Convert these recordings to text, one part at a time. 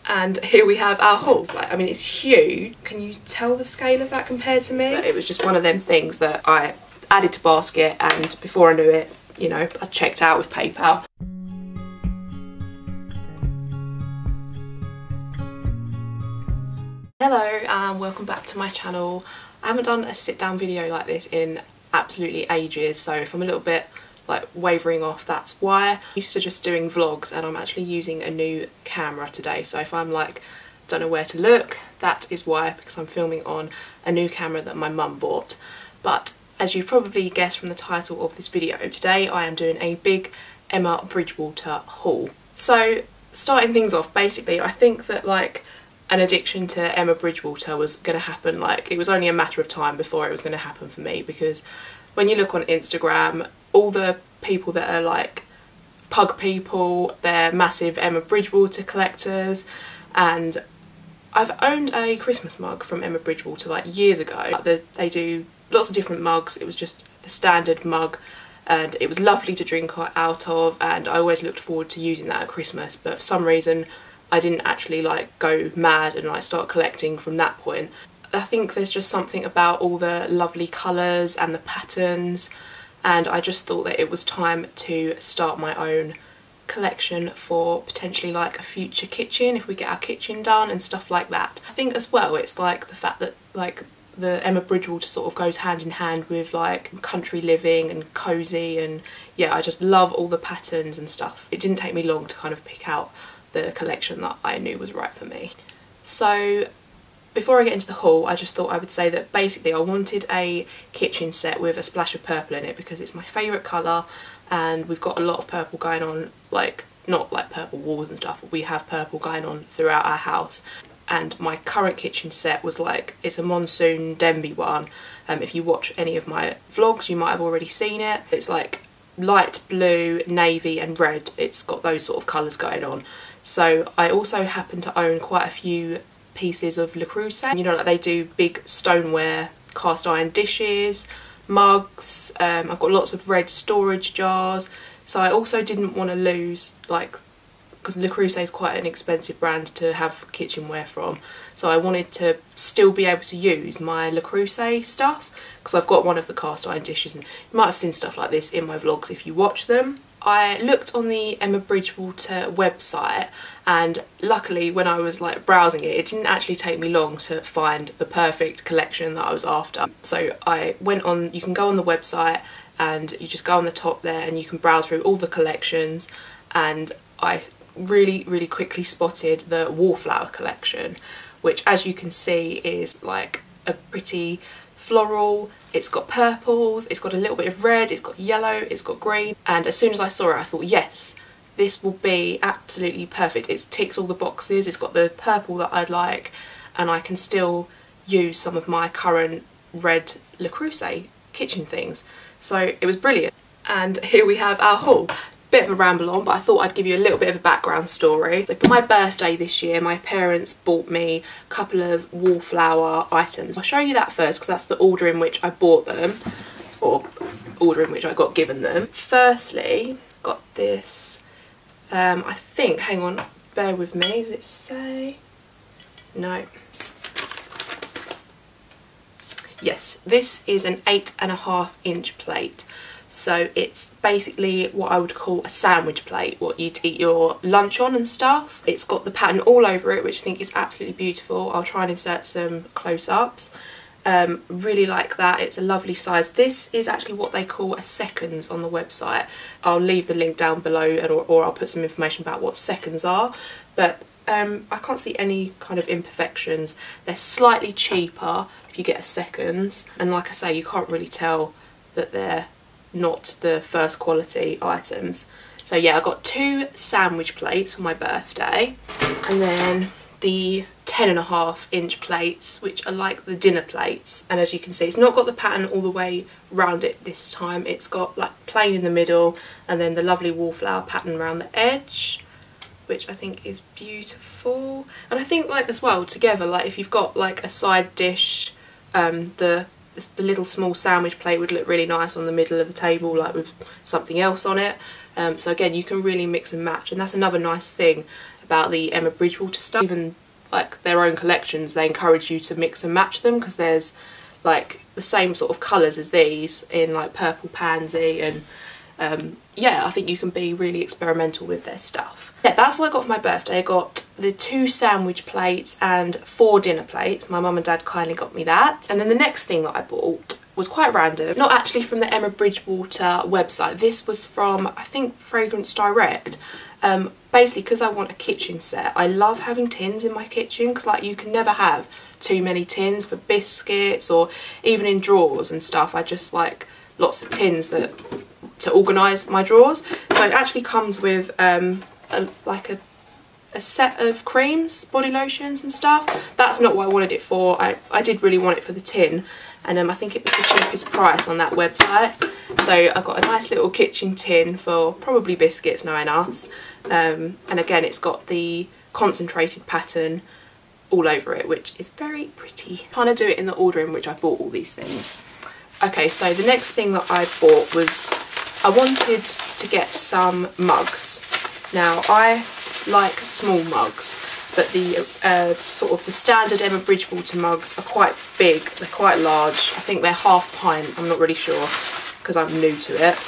And here we have our haul. Like, I mean, it's huge. Can you tell the scale of that compared to me? But it was just one of them things that I added to basket, and before I knew it, you know, I checked out with PayPal. Hello and welcome back to my channel. I haven't done a sit down video like this in absolutely ages, so if I'm a little bit like wavering off, that's why. I'm used to just doing vlogs and I'm actually using a new camera today, so if I'm like don't know where to look, that is why, because I'm filming on a new camera that my mum bought. But as you've probably guessed from the title of this video, today I am doing a big Emma Bridgewater haul. So starting things off, basically I think that like an addiction to Emma Bridgewater was going to happen. Like, it was only a matter of time before it was going to happen for me, because when you look on Instagram, all the people that are like pug people, they're massive Emma Bridgewater collectors. And I've owned a Christmas mug from Emma Bridgewater like years ago. Like, they do lots of different mugs. It was just the standard mug and it was lovely to drink out of, and I always looked forward to using that at Christmas, but for some reason I didn't actually like go mad and like start collecting from that point. I think there's just something about all the lovely colours and the patterns, and I just thought that it was time to start my own collection for potentially like a future kitchen, if we get our kitchen done and stuff like that. I think as well it's like the fact that like the Emma Bridgewater sort of goes hand in hand with like country living and cosy, and yeah, I just love all the patterns and stuff. It didn't take me long to kind of pick out the collection that I knew was right for me. So before I get into the haul, I just thought I would say that basically I wanted a kitchen set with a splash of purple in it because it's my favourite colour, and we've got a lot of purple going on, like not like purple walls and stuff, but we have purple going on throughout our house. And my current kitchen set was like, it's a monsoon Denby one. If you watch any of my vlogs you might have already seen it. It's like light blue, navy and red. It's got those sort of colours going on. So I also happen to own quite a few pieces of Le Creuset. You know, like they do big stoneware, cast iron dishes, mugs. I've got lots of red storage jars. So I also didn't want to lose, like, because Le Creuset is quite an expensive brand to have kitchenware from. So I wanted to still be able to use my Le Creuset stuff, because I've got one of the cast iron dishes, and you might have seen stuff like this in my vlogs if you watch them. I looked on the Emma Bridgewater website, and luckily when I was like browsing it, it didn't actually take me long to find the perfect collection that I was after. So I went on, you can go on the website and you just go on the top there and you can browse through all the collections, and I really quickly spotted the Wallflower collection, which as you can see is like a pretty floral. It's got purples, it's got a little bit of red, it's got yellow, it's got green, and as soon as I saw it I thought, yes, this will be absolutely perfect. It ticks all the boxes, it's got the purple that I'd like, and I can still use some of my current red Le Creuset kitchen things. So it was brilliant. And here we have our haul. Bit of a ramble on, but I thought I'd give you a little bit of a background story. So for my birthday this year, my parents bought me a couple of Wallflower items. I'll show you that first because that's the order in which I bought them, or order in which I got given them. Firstly, got this, I think, hang on, bear with me, does it say? No. Yes, this is an 8.5 inch plate. So it's basically what I would call a sandwich plate, what you'd eat your lunch on and stuff. It's got the pattern all over it, which I think is absolutely beautiful. I'll try and insert some close-ups. Really like that. It's a lovely size. This is actually what they call a seconds on the website. I'll leave the link down below, or I'll put some information about what seconds are. But I can't see any kind of imperfections. They're slightly cheaper if you get a seconds. And like I say, you can't really tell that they're not the first quality items. So yeah, I got 2 sandwich plates for my birthday, and then the 10.5 inch plates, which are like the dinner plates. And as you can see, it's not got the pattern all the way round it this time. It's got like plain in the middle and then the lovely Wallflower pattern around the edge, which I think is beautiful. And I think like as well together, like if you've got like a side dish, the little small sandwich plate would look really nice on the middle of the table, like with something else on it. So again, you can really mix and match, and that's another nice thing about the Emma Bridgewater stuff. Even like their own collections, they encourage you to mix and match them, because there's like the same sort of colours as these in like purple pansy, and yeah, I think you can be really experimental with their stuff. Yeah, that's what I got for my birthday. I got the 2 sandwich plates and 4 dinner plates. My mum and dad kindly got me that. And then the next thing that I bought was quite random. Not actually from the Emma Bridgewater website. This was from, I think, Fragrance Direct. Basically, because I want a kitchen set. I love having tins in my kitchen, because like you can never have too many tins for biscuits, or even in drawers and stuff. I just like lots of tins that to organise my drawers. So it actually comes with like a set of creams, body lotions and stuff. That's not what I wanted it for. I did really want it for the tin, and I think it was the cheapest price on that website. So I got a nice little kitchen tin for probably biscuits, knowing us. And again, it's got the concentrated pattern all over it, which is very pretty. I'm trying to do it in the order in which I bought all these things. Okay, so the next thing that I bought was, I wanted to get some mugs. Now, I like small mugs, but the sort of the standard Emma Bridgewater mugs are quite big, they're quite large. I think they're ½ pint, I'm not really sure, because I'm new to it.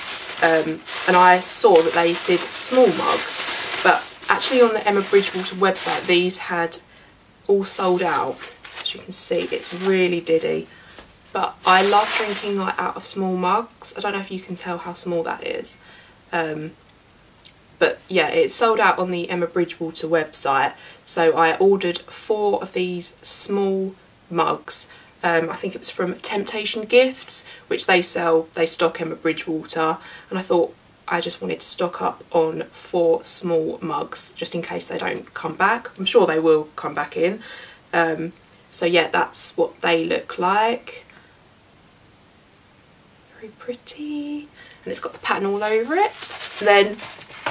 And I saw that they did small mugs, but actually on the Emma Bridgewater website, these had all sold out. As you can see, it's really diddy. But I love drinking like out of small mugs. I don't know if you can tell how small that is. But yeah, it's sold out on the Emma Bridgewater website. So I ordered 4 of these small mugs. I think it was from Temptation Gifts, which they stock Emma Bridgewater. And I thought I just wanted to stock up on 4 small mugs, just in case they don't come back. I'm sure they will come back in. So yeah, that's what they look like. Very pretty, and it's got the pattern all over it. And then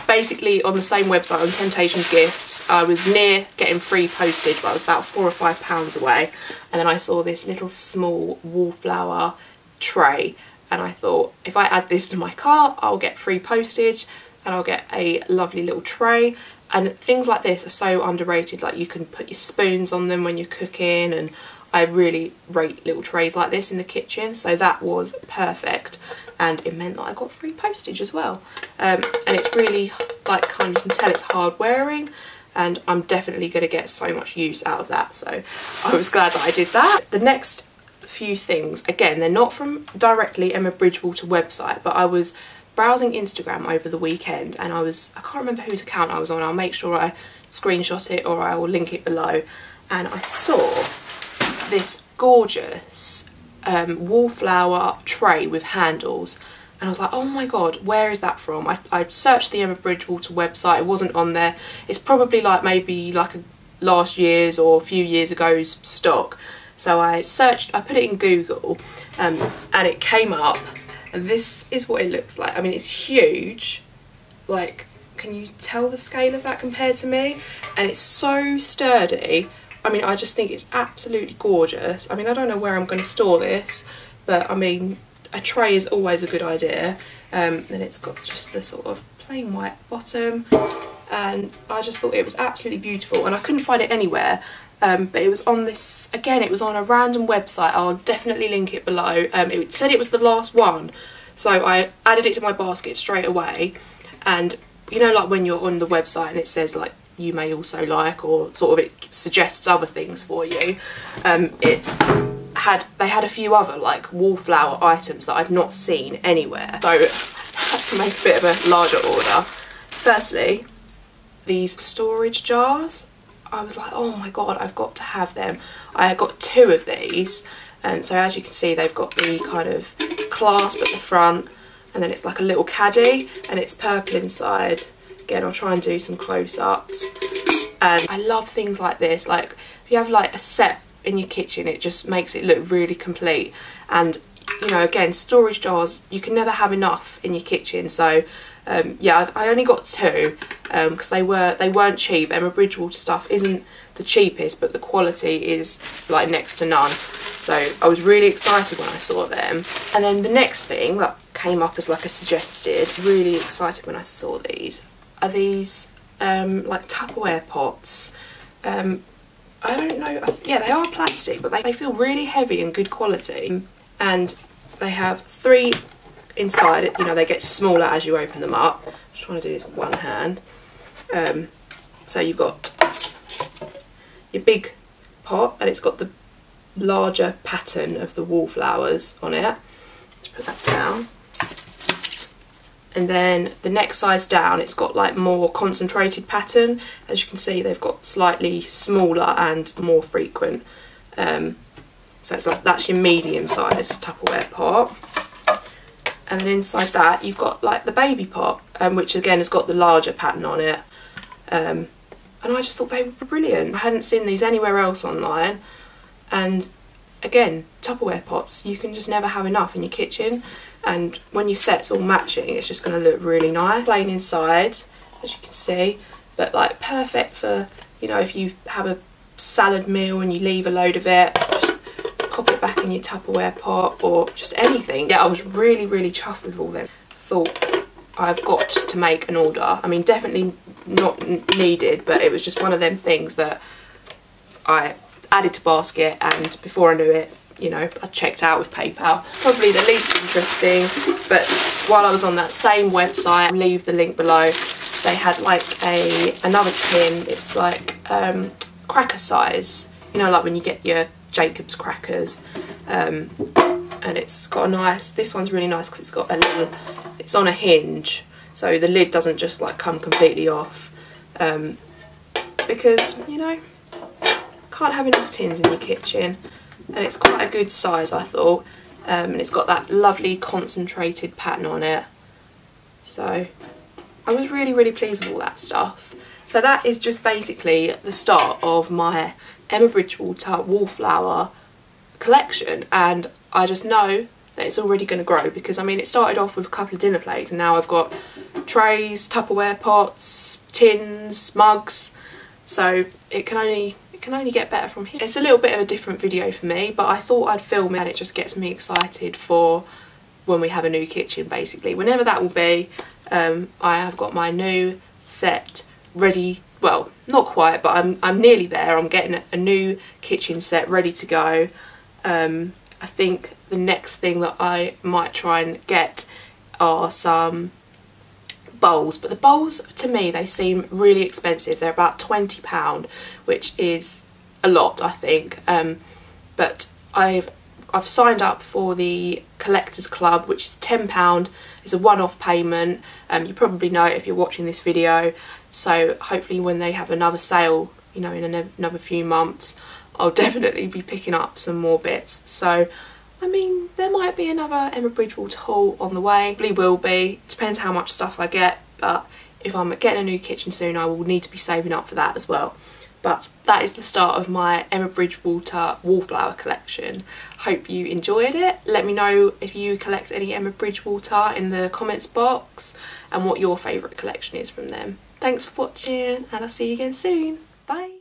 basically on the same website, on Temptation Gifts, I was near getting free postage, but I was about £4 or £5 away, and then I saw this little small Wallflower tray, and I thought, if I add this to my cart, I'll get free postage and I'll get a lovely little tray. And things like this are so underrated, like you can put your spoons on them when you're cooking, and I really rate little trays like this in the kitchen, so that was perfect, and it meant that I got free postage as well. And it's really like you can tell it's hard wearing, and I'm definitely going to get so much use out of that, so I was glad that I did that. The next few things, again, they're not from directly Emma Bridgewater website, but I was browsing Instagram over the weekend, and I can't remember whose account I was on. I'll make sure I screenshot it or I will link it below, and I saw this gorgeous Wallflower tray with handles, and I was like, oh my god, where is that from? I searched the Emma Bridgewater website, it wasn't on there. It's probably like maybe like a last year's or a few years ago's stock. So I searched, I put it in Google, and it came up, and this is what it looks like. I mean, it's huge, like, can you tell the scale of that compared to me? And it's so sturdy. I mean, I just think it's absolutely gorgeous. I mean, I don't know where I'm going to store this, but I mean, a tray is always a good idea. Then it's got just the sort of plain white bottom, and I just thought it was absolutely beautiful, and I couldn't find it anywhere. But it was on this, again, it was on a random website. I'll definitely link it below. It said it was the last one, so I added it to my basket straight away. And you know, like when you're on the website and it says like, you may also like, or sort of it suggests other things for you, they had a few other like Wallflower items that I'd not seen anywhere, so I had to make a bit of a larger order. Firstly, these storage jars, I was like, oh my god, I've got to have them. I got 2 of these, and so as you can see, they've got the kind of clasp at the front, and then it's like a little caddy, and it's purple inside. Again, I'll try and do some close-ups. And I love things like this. Like, if you have like a set in your kitchen, it just makes it look really complete. And you know, again, storage jars, you can never have enough in your kitchen. So yeah, I only got 2 because they weren't cheap. Emma Bridgewater stuff isn't the cheapest, but the quality is like next to none. So I was really excited when I saw them. And then the next thing that came up as like a suggested, really excited when I saw these, are these like Tupperware pots. I don't know, yeah, they are plastic, but they feel really heavy and good quality. And they have 3 inside, you know, they get smaller as you open them up. I'm just trying to do this with one hand. So you've got your big pot, and it's got the larger pattern of the wallflowers on it. Just put that down. And then the next size down, it's got like more concentrated pattern. As you can see, they've got slightly smaller and more frequent. So it's like, that's your medium size Tupperware pot. And then inside that, you've got like the baby pot, which again has got the larger pattern on it. And I just thought they were brilliant. I hadn't seen these anywhere else online. And again, Tupperware pots, you can just never have enough in your kitchen. And when your set's all matching, it's just going to look really nice. Plain inside, as you can see, but like perfect for, you know, if you have a salad meal and you leave a load of it, just pop it back in your Tupperware pot or just anything. Yeah, I was really chuffed with all them. Thought I've got to make an order. I mean, definitely not needed, but it was just one of them things that I added to basket, and before I knew it, you know, I checked out with PayPal. Probably the least interesting, but while I was on that same website, I'll leave the link below, they had like another tin. It's like cracker size, you know, like when you get your Jacob's crackers, and it's got a nice, this one's really nice because it's got a little, it's on a hinge, so the lid doesn't just like come completely off, because, you know, can't have enough tins in your kitchen. And it's quite a good size, I thought, and it's got that lovely concentrated pattern on it. So I was really pleased with all that stuff. So that is just basically the start of my Emma Bridgewater Wallflower collection, and I just know that it's already going to grow, because I mean, it started off with a couple of dinner plates, and now I've got trays, Tupperware pots, tins, mugs, so it can only get better from here. It's a little bit of a different video for me, but I thought I'd film it, and it just gets me excited for when we have a new kitchen, basically. Whenever that will be, I have got my new set ready. Well, not quite, but I'm nearly there. I'm getting a new kitchen set ready to go. I think the next thing that I might try and get are some bowls, but the bowls, to me, they seem really expensive. They're about £20, which is a lot, I think, but I've signed up for the Collectors Club, which is £10. It's a one-off payment. You probably know it if you're watching this video, so hopefully when they have another sale, you know, in another few months, I'll definitely be picking up some more bits. So I mean, there might be another Emma Bridgewater haul on the way. Probably will be. Depends how much stuff I get, but if I'm getting a new kitchen soon, I will need to be saving up for that as well. But that is the start of my Emma Bridgewater Wallflower collection. Hope you enjoyed it. Let me know if you collect any Emma Bridgewater in the comments box, and what your favourite collection is from them. Thanks for watching, and I'll see you again soon. Bye!